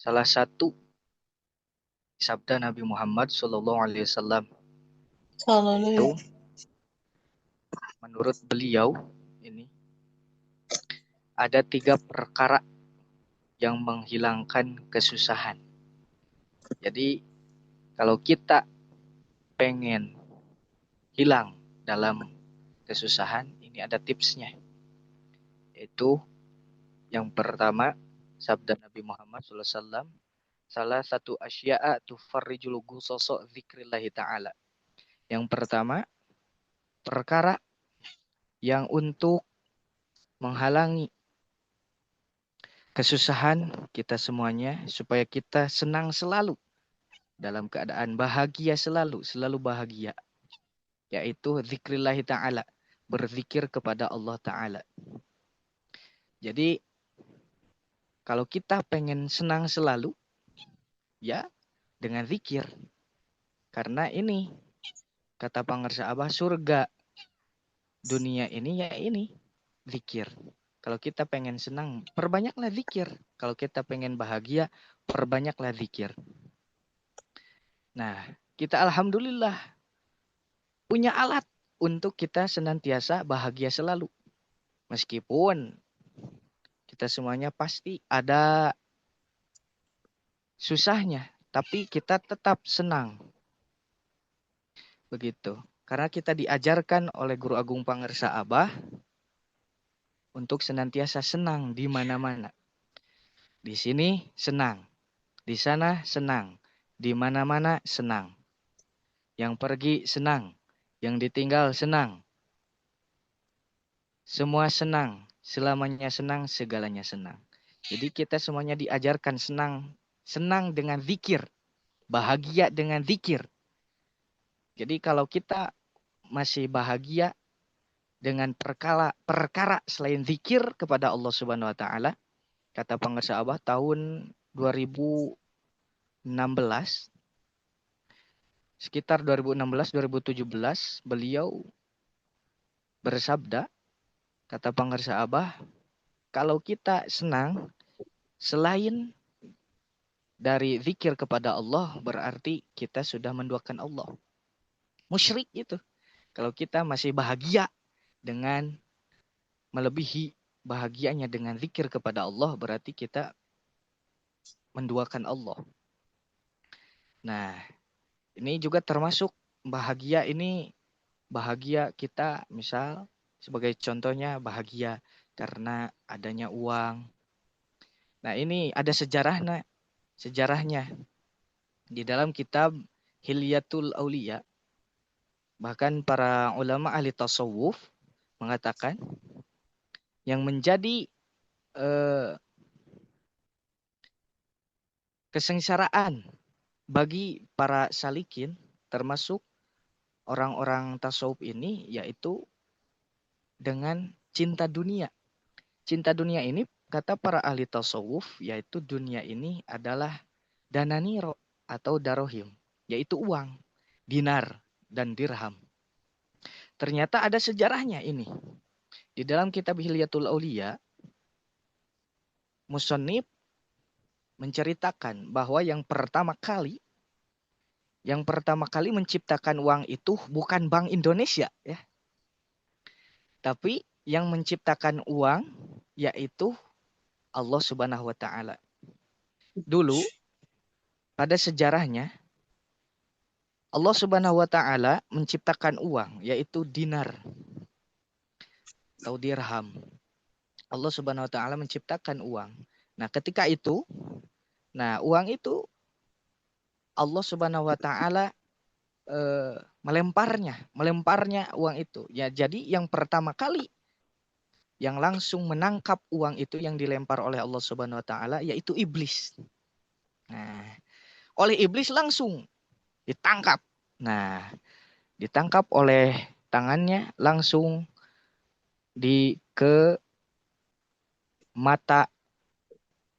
Salah satu sabda Nabi Muhammad SAW itu Haleluya. menurut beliau ini ada 3 perkara yang menghilangkan kesusahan. Jadi kalau kita pengen hilang dalam kesusahan, ini ada tipsnya. Yaitu yang pertama, sabda Nabi Muhammad SAW, salah satu asya'a tufarrijul sosok zikrillahi ta'ala. Yang pertama, perkara yang untuk menghalangi kesusahan kita semuanya supaya kita senang selalu dalam keadaan bahagia selalu bahagia, yaitu zikrillahi ta'ala, berzikir kepada Allah Ta'ala. Jadi kalau kita pengen senang selalu, ya dengan zikir. Karena ini kata pangarsa Abah, surga dunia ini ya ini zikir. Kalau kita pengen senang, perbanyaklah zikir. Kalau kita pengen bahagia, perbanyaklah zikir. Nah, kita alhamdulillah punya alat untuk kita senantiasa bahagia selalu. Meskipun kita semuanya pasti ada susahnya, tapi kita tetap senang. Begitu. Karena kita diajarkan oleh Guru Agung Pangarsa Abah untuk senantiasa senang di mana-mana. Di sini senang, di sana senang, di mana-mana senang. Yang pergi senang, yang ditinggal senang. Semua senang, selamanya senang, segalanya senang. Jadi kita semuanya diajarkan senang dengan zikir, bahagia dengan zikir. Jadi kalau kita masih bahagia dengan perkara selain zikir kepada Allah Subhanahu wa taala, kata pengarsa Abah tahun 2016, sekitar 2016-2017 beliau bersabda, kata pengarsa Abah, kalau kita senang selain dari zikir kepada Allah, berarti kita sudah menduakan Allah. Musyrik itu. Kalau kita masih bahagia dengan melebihi bahagianya dengan zikir kepada Allah, berarti kita menduakan Allah. Nah, ini juga termasuk bahagia ini, bahagia kita misal sebagai contohnya bahagia karena adanya uang. Nah, ini ada sejarahnya di dalam kitab Hilyatul Auliya. Bahkan para ulama ahli tasawuf mengatakan yang menjadi kesengsaraan bagi para salikin termasuk orang-orang tasawuf ini yaitu dengan cinta dunia. Cinta dunia ini kata para ahli tasawuf yaitu dunia ini adalah dananiro atau darohim, yaitu uang, dinar dan dirham. Ternyata ada sejarahnya ini. Di dalam kitab Hilyatul Auliya, musannif menceritakan bahwa yang pertama kali menciptakan uang itu bukan Bank Indonesia ya. Tapi yang menciptakan uang yaitu Allah Subhanahu wa taala. Dulu pada sejarahnya Allah Subhanahu wa taala menciptakan uang yaitu dinar atau dirham. Allah Subhanahu wa taala menciptakan uang. Nah, ketika itu, uang itu Allah Subhanahu wa taala melemparnya uang itu. Ya, jadi yang pertama kali yang langsung menangkap uang itu yang dilempar oleh Allah Subhanahu wa taala yaitu iblis. Nah, oleh iblis langsung ditangkap. Nah, ditangkap oleh tangannya langsung ke mata,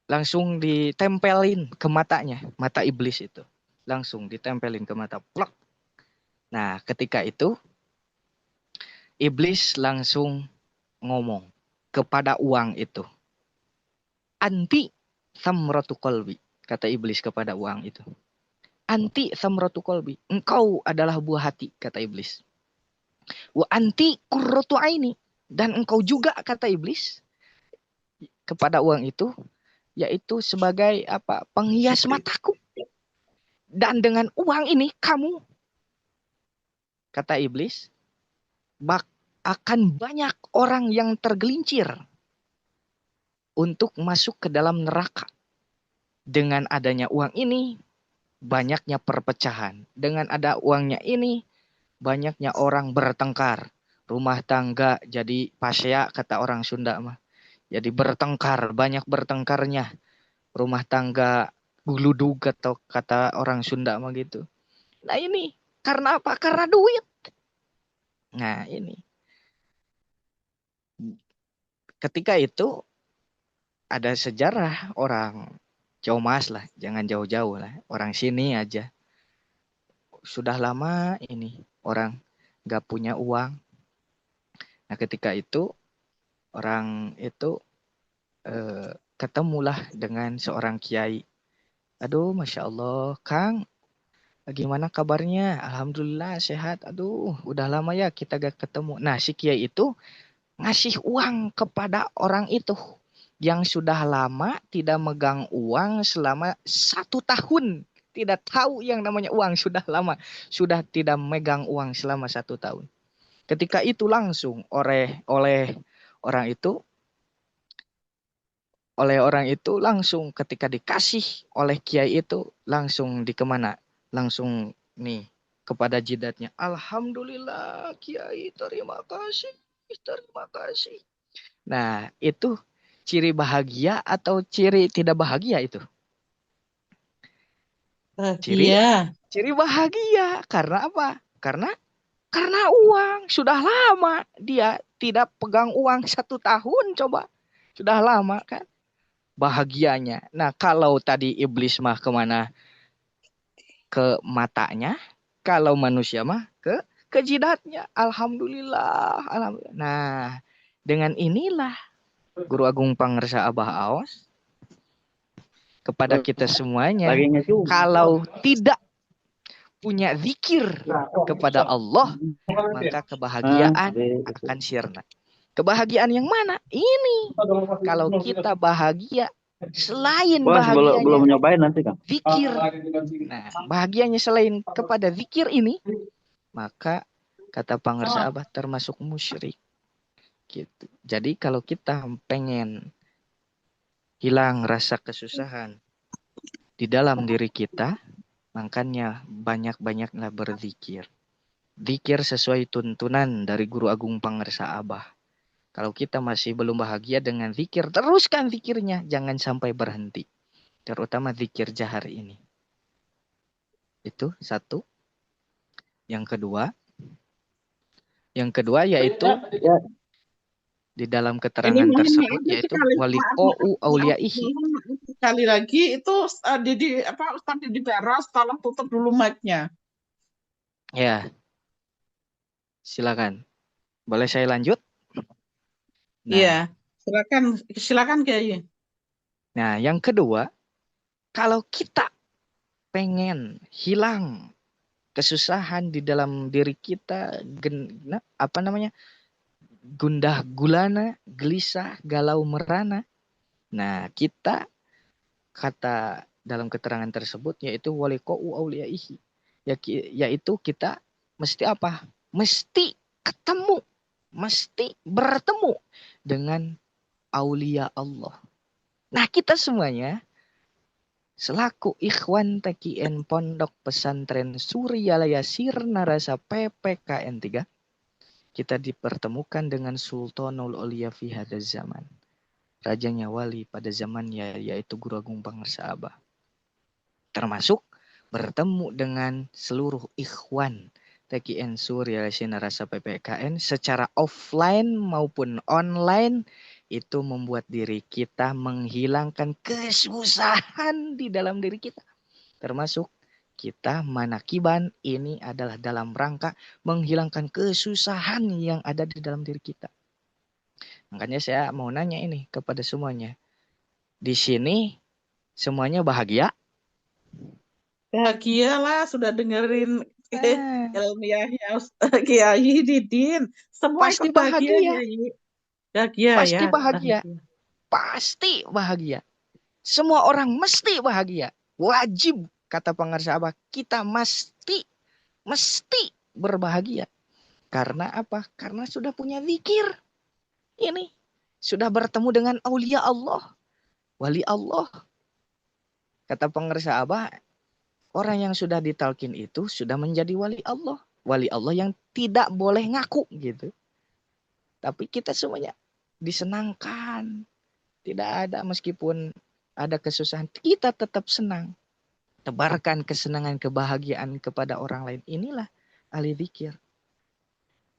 langsung ditempelin ke matanya, mata iblis itu. Langsung ditempelin ke mata. Plak. Nah, ketika itu iblis langsung ngomong kepada uang itu. Anti samratu qalbi. kata iblis kepada uang itu. Anti samratu qalbi, engkau adalah buah hati, kata iblis. Wa anti qurratu aini, dan engkau juga, kata iblis kepada uang itu, yaitu sebagai apa? Penghias mataku. Dan dengan uang ini kamu, kata iblis, akan banyak orang yang tergelincir untuk masuk ke dalam neraka. Dengan adanya uang ini, banyaknya perpecahan. Dengan ada uangnya ini, banyaknya orang bertengkar. Rumah tangga jadi pasya, kata orang Sunda mah. Jadi bertengkar, banyak bertengkarnya. Rumah tangga guludug atau kata orang Sunda mah gitu. Nah ini karena apa? Karena duit. Nah ini. Ketika itu ada sejarah orang Ciomas lah, jangan jauh-jauh lah. Orang sini aja. Sudah lama ini orang gak punya uang. Nah ketika itu orang itu ketemulah dengan seorang kiai. Aduh, Masya Allah, Kang, gimana kabarnya? Alhamdulillah sehat. Aduh, udah lama ya kita gak ketemu. Nah, si kiai itu ngasih uang kepada orang itu yang sudah lama tidak megang uang selama 1 tahun. Tidak tahu yang namanya uang, sudah lama. Sudah tidak megang uang selama 1 tahun. Ketika itu langsung oleh orang itu, langsung ketika dikasih oleh kiai itu langsung di kemana? Langsung nih kepada jidatnya. Alhamdulillah kiai, terima kasih, terima kasih. Nah itu ciri bahagia atau ciri tidak bahagia itu? Bahagia. Ciri bahagia. Karena apa? Karena uang. Sudah lama dia tidak pegang uang 1 tahun, coba. Sudah lama kan bahagianya. Nah kalau tadi iblis mah kemana? Ke matanya. Kalau manusia mah ke jidatnya. Alhamdulillah. Alhamdulillah. Nah dengan inilah Guru Agung Pangersa Abah Aos kepada kita semuanya. Kalau tidak punya zikir kepada Allah, maka kebahagiaan akan sirna. Kebahagiaan yang mana? Ini. Kalau kita bahagia selain Bos, belum bahagianya nyobain nanti kan? zikir. Nah, bahagianya selain kepada zikir ini, maka kata Pangersa Abah termasuk musyrik. Gitu. Jadi kalau kita pengen hilang rasa kesusahan di dalam diri kita, makanya banyak-banyaklah berzikir. Zikir sesuai tuntunan dari Guru Agung Pangersa Abah. Kalau kita masih belum bahagia dengan zikir, teruskan zikirnya. Jangan sampai berhenti. Terutama zikir jahar ini. Itu satu. Yang kedua yaitu di dalam Ini keterangan mohon tersebut maaf yaitu sekali, waliqa'u auliyaihi. mohon maaf sekali lagi itu Ustaz Didi Beras tolong tutup dulu mic-nya. Ya, silakan. Boleh saya lanjut? Iya, Nah, silakan kayaknya. yang kedua, kalau kita pengen hilang kesusahan di dalam diri kita, gundah gulana, gelisah, galau merana. Nah, kita kata dalam keterangan tersebut yaitu waliqa'u auliyaihi. Yaitu kita mesti apa? Mesti ketemu, mesti bertemu dengan aulia Allah. Nah, kita semuanya selaku ikhwan TKN Pondok Pesantren Suryalaya Sirna Rasa PPKN 3, kita dipertemukan dengan Sultanul Aulia fi hadzal zaman. Rajanya wali pada zamannya yaitu Guru Agung Pangersa Abah. Termasuk bertemu dengan seluruh ikhwan TKN Suryalaya Sirna Rasa PPKN secara offline maupun online. Itu membuat diri kita menghilangkan kesusahan di dalam diri kita. Termasuk kita manakiban ini adalah dalam rangka menghilangkan kesusahan yang ada di dalam diri kita. Makanya saya mau nanya ini kepada semuanya. Di sini semuanya bahagia Bahagia lah sudah dengerin Ah, ilmiahnya Kiai Didin. Semua pasti ikut bahagia, bahagia, Kiai. Bahagia ya, pasti bahagia, bahagia. pasti bahagia. Semua orang mesti bahagia. Wajib, kata pengarsa Abah, kita mesti berbahagia. Karena apa? Karena sudah punya zikir. Ini sudah bertemu dengan aulia Allah, wali Allah. Kata pengarsa Abah, orang yang sudah ditalkin itu sudah menjadi wali Allah. Wali Allah yang tidak boleh ngaku gitu. Tapi kita semuanya disenangkan. Tidak ada meskipun ada kesusahan, kita tetap senang. Tebarkan kesenangan, kebahagiaan kepada orang lain. Inilah ahli zikir.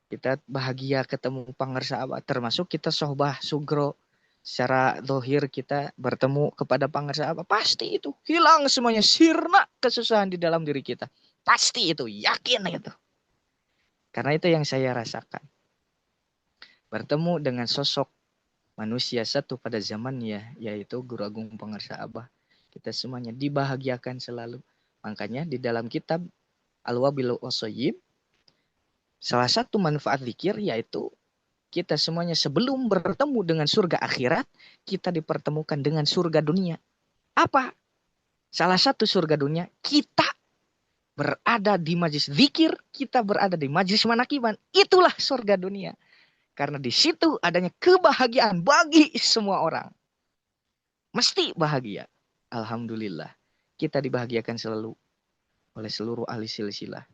Kita bahagia ketemu pangarsa Abah, termasuk kita sohbah sugro. Secara dohir kita bertemu kepada pangarsa Abah, pasti itu hilang semuanya, sirna kesusahan di dalam diri kita. Pasti itu, yakin itu. Karena itu yang saya rasakan. Bertemu dengan sosok manusia satu pada zamannya, yaitu Guru Agung Pangarsa Abah. Kita semuanya dibahagiakan selalu. Makanya di dalam kitab Al-Wabil Wasoyib, salah satu manfaat zikir yaitu kita semuanya sebelum bertemu dengan surga akhirat, kita dipertemukan dengan surga dunia. Apa? Salah satu surga dunia, kita berada di majlis zikir, kita berada di majlis manakiban. Itulah surga dunia. Karena di situ adanya kebahagiaan bagi semua orang. Mesti bahagia. Alhamdulillah. Kita dibahagiakan selalu oleh seluruh ahli silsilah.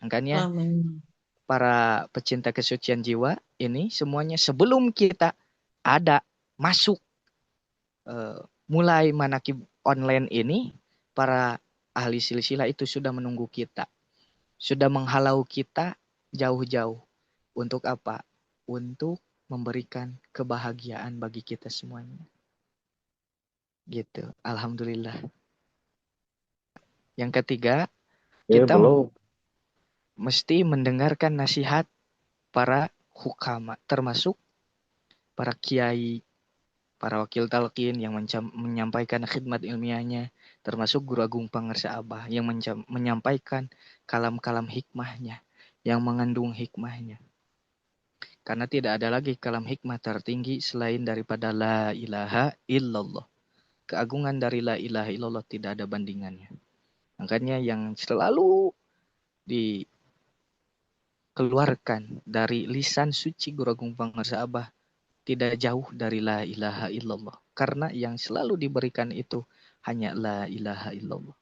Makanya Amin. para pecinta kesucian jiwa ini semuanya sebelum kita ada masuk mulai manakib online ini, para ahli silsilah itu sudah menunggu kita. Sudah menghalau kita jauh-jauh. Untuk apa? Untuk memberikan kebahagiaan bagi kita semuanya. Gitu. Alhamdulillah. Yang ketiga, Ya, kita belum. mesti mendengarkan nasihat para hukama, termasuk para kiai, para wakil talqin yang menyampaikan khidmat ilmiahnya, termasuk Guru Agung Pangarsa Abah yang menyampaikan kalam-kalam hikmahnya, yang mengandung hikmahnya. Karena tidak ada lagi kalam hikmah tertinggi selain daripada la ilaha illallah. Keagungan dari la ilaha illallah tidak ada bandingannya. Makanya yang selalu dikeluarkan dari lisan suci Guru Agung Pangarsa Abah tidak jauh dari la ilaha illallah. Karena yang selalu diberikan itu hanya la ilaha illallah.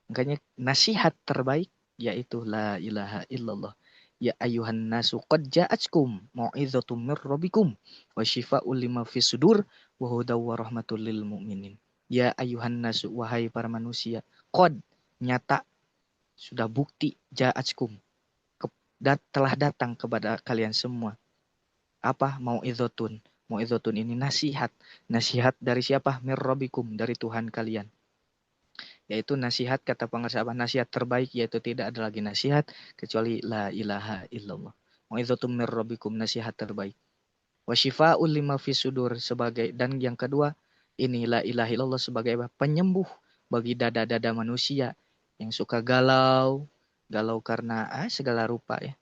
Makanya nasihat terbaik yaitu la ilaha illallah. Ya ayuhan nasu qad ja'atkum mau'izatum mir rabbikum wa syifaa'un lima fis sudur wa hudaw wa rahmatul lil mu'minin. Ya ayuhan nasu, wahai para manusia, qad, nyata, sudah bukti, ja'atkum, telah datang kepada kalian semua. Apa? Mau'izatun. Mau'izatun ini nasihat. Nasihat dari siapa? Mir rabbikum, dari Tuhan kalian. Yaitu nasihat, kata pengarsa Abah, nasihat terbaik yaitu tidak ada lagi nasihat kecuali la ilaha illallah. Mau'izatun mir rabbikum, nasihat terbaik. Wa syifa'ul lima fis sudur, sebagai, dan yang kedua ini la ilaha illallah sebagai apa? Penyembuh bagi dada-dada manusia yang suka galau, galau karena segala rupa ya.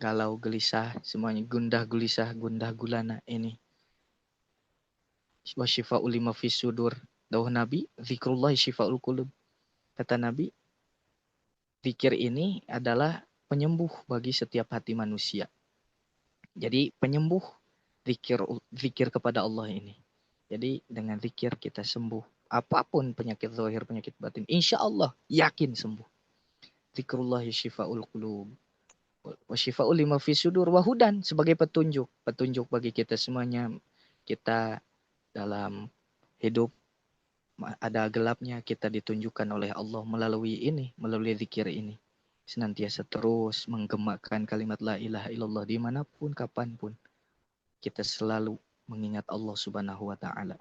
Galau, gelisah, semuanya gundah gulisah, gundah gulana ini. Wa syifa'ul lima fis sudur. Dawuh Nabi, zikrullah syifa'ul qulub. Kata Nabi, zikir ini adalah penyembuh bagi setiap hati manusia. Jadi penyembuh zikir kepada Allah ini. Jadi dengan zikir kita sembuh. Apapun penyakit zahir, penyakit batin, insya Allah yakin sembuh. Zikrullah syifa'ul qulub. Wa syifa'ul lima fis sudur wa hudan, sebagai petunjuk. Petunjuk bagi kita semuanya. Kita dalam hidup ada gelapnya, kita ditunjukkan oleh Allah melalui ini, melalui zikir ini. Senantiasa terus menggemakan kalimat la ilaha illallah dimanapun, kapanpun. Kita selalu mengingat Allah subhanahu wa ta'ala.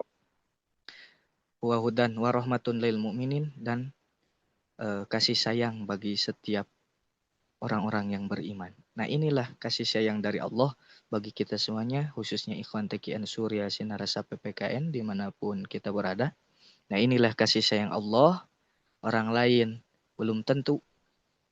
Wa hudan wa rahmatun lil mu'minin, dan kasih sayang bagi setiap orang-orang yang beriman. Nah inilah kasih sayang dari Allah bagi kita semuanya, khususnya Ikhwan TKN Surya Sinarasa PPKN dimanapun kita berada. Nah inilah kasih sayang Allah orang lain belum tentu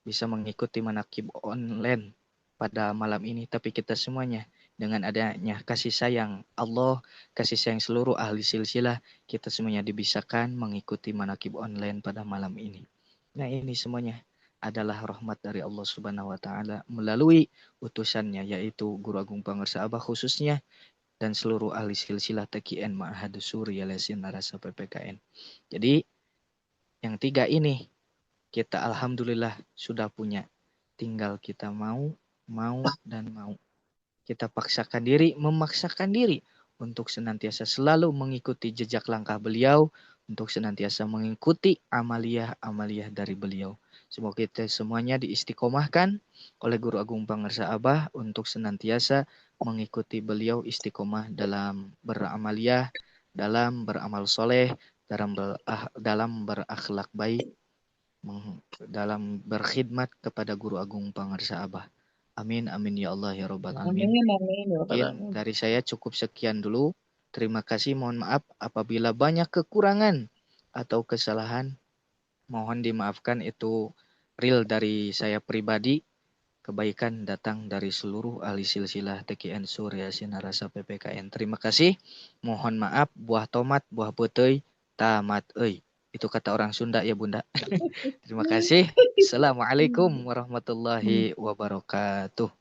bisa mengikuti manakib online pada malam ini, tapi kita semuanya dengan adanya kasih sayang Allah, kasih sayang seluruh ahli silsilah, kita semuanya dibisakan mengikuti manakib online pada malam ini. Nah, ini semuanya adalah rahmat dari Allah Subhanahu wa taala melalui utusannya, yaitu Guru Agung Pangarsa Abah khususnya, dan seluruh ahli silsilah TKN Ma'hadus Surya Lesin Narasa PPKN. Jadi yang tiga ini kita alhamdulillah sudah punya. Tinggal kita mau, dan mau. Kita paksakan diri, memaksakan diri untuk senantiasa selalu mengikuti jejak langkah beliau, untuk senantiasa mengikuti amaliyah-amaliyah dari beliau. Semoga kita semuanya diistiqomahkan oleh Guru Agung Pangarsa Abah untuk senantiasa mengikuti beliau istiqomah dalam beramaliyah, dalam beramal soleh, dalam berakhlak baik, dalam berkhidmat kepada Guru Agung Pangarsa Abah. Amin, amin ya Allah ya Rabbal Alamin. Amin, amin, ya Rabbal Mungkin Alamin. dari saya cukup sekian dulu. Terima kasih, mohon maaf apabila banyak kekurangan atau kesalahan. Mohon dimaafkan, itu real dari saya pribadi. Kebaikan datang dari seluruh ahli silsilah TKN Surya Sinarasa PPKN. Terima kasih. Mohon maaf, buah tomat, buah putih, tamat euy. Itu kata orang Sunda ya Bunda. Terima kasih. Assalamualaikum warahmatullahi wabarakatuh.